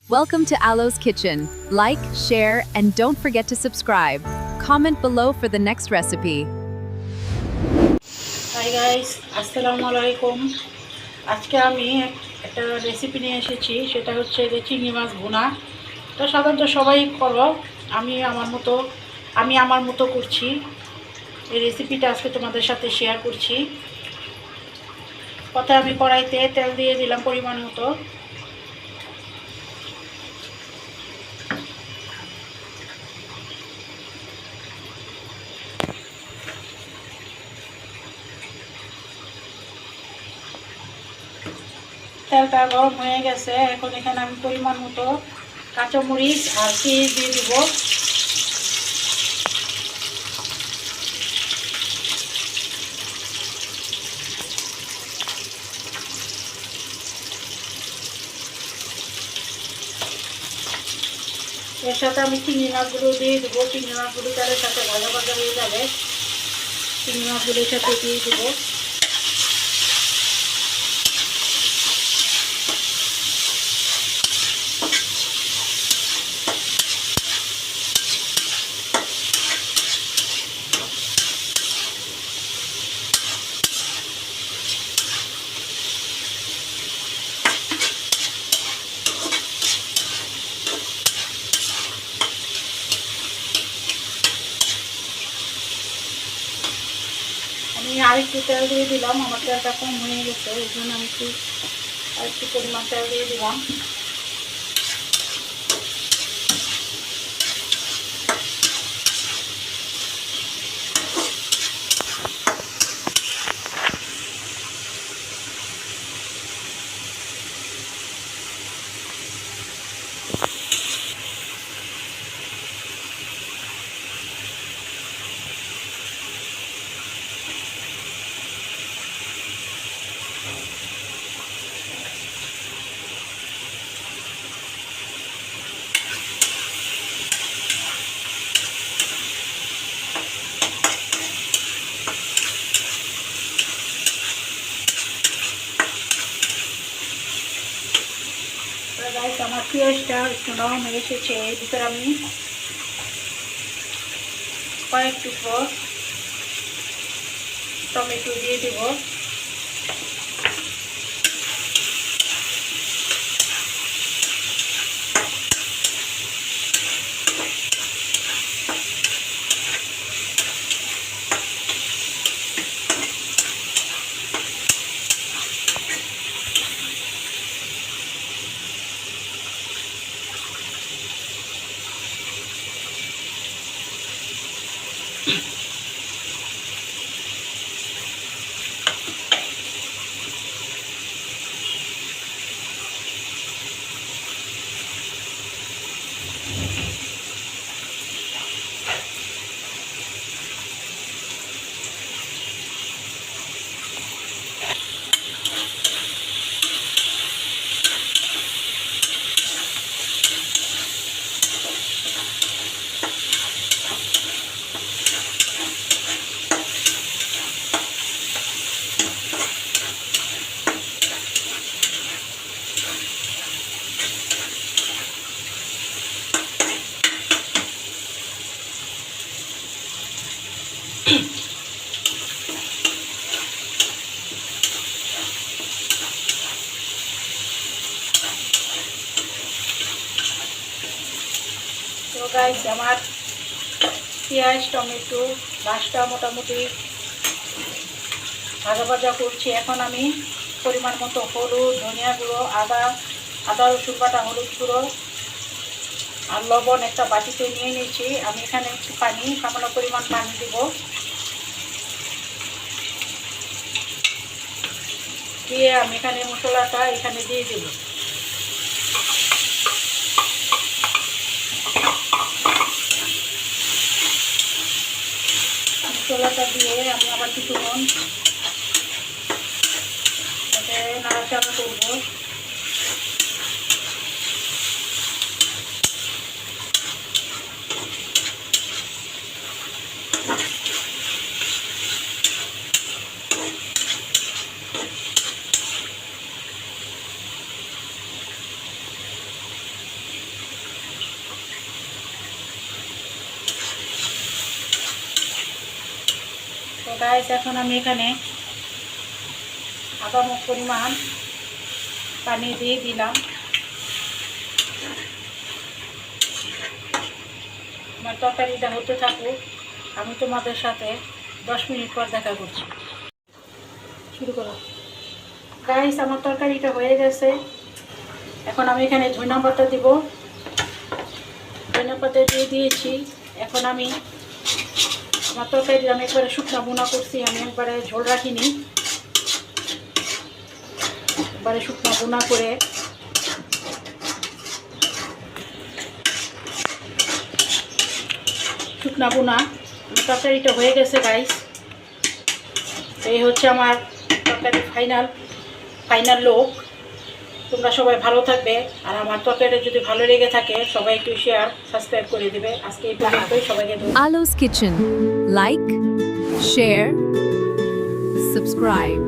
Welcome to Alo's Kitchen. Like, share, and don't forget to subscribe. Comment below for the next recipe. Hi guys, আসসালামু আলাইকুম। আজকে আমি একটা recipe নিয়ে এসেছি, সেটা হচ্ছে যে চিংড়ি মাছ ভুনা। এটা সাধারণত সবাই করো, আমি আমার মতো করছি। এই রেসিপিটা আজকে তোমাদের সাথে শেয়ার করছি। প্রথমে আমি কড়াইতে তেল দিয়ে দিলাম পরিমাণ মতো। তেলটা গরম হয়ে গেছে, এখন এখানে আমি পরিমাণ মতো কাঁচামরিচ আর পেঁয়াজ দিয়ে দিব। এর সাথে আমি চিংড়ি মাছগুলো দিয়ে দেবো। চিংড়ি মাছগুলো তেলের সাথে ভাজা ভাজা হয়ে যাবে। চিংড়ি মাছগুলোর সাথে দিয়ে দেবো। আমি আরেকটু তেল দিয়ে দিলাম, আমার তেলটা কম হয়ে গেছে, এই জন্য আমি আরেকটু পরিমাণ তেল দিয়ে দিলাম। গাইস, আমার পেঁয়াজটা একটু নরম হয়ে এসেছে। এর ভিতরে আমি কয়েক টুকরো টমেটো দিয়ে দেব। তো গাইস, আমার পেঁয়াজ টমেটো মাছটা মোটামুটি ভাজা ভাজা করছি। এখন আমি পরিমাণ মতো হলুদ, ধনিয়া গুঁড়ো, আদা রসুন বাটা, হলুদ গুঁড়ো আর লবণ একটা বাটিতে নিয়ে নিয়েছি। আমি এখানে একটু সামান্য পরিমাণ পানি দেব। দিয়ে আমি এখানে মশলাটা দিয়ে দেব। মশলাটা দিয়ে আমি আবার কিছুক্ষণ নাড়াচাড়া করবো। গাইস এখন আমি এখানে আধা মগ পরিমাণ পানি দিয়ে দিলাম। আমার তরকারিটা হতে থাকুক, আমি তোমাদের সাথে 10 মিনিট পর দেখা করছি। শুরু করো। গাইস আমার তরকারিটা হয়ে গেছে। এখন আমি এখানে ধনিয়া পাতা দিব। ধনিয়া পাতা দিয়ে দিয়েছি। এখন আমি আমার তরকারি আমি একবারে শুকনো বোনা করছি, আমি একবারে ঝোল রাখিনি, একবারে শুকনো বোনা করে শুকনা বোনা আমার তরকারিটা হয়ে গেছে গাইস। এই হচ্ছে আমার তরকারি ফাইনাল লুক। তোমরা সবাই ভালো থাকবে, আর আমার তরকারিটা যদি ভালো লেগে থাকে সবাই একটু শেয়ার সাবস্ক্রাইব করে দিবে। আজকে এই পর্যন্তই, সবাইকে ধন্যবাদ। Alo's Kitchen. Like, share, subscribe.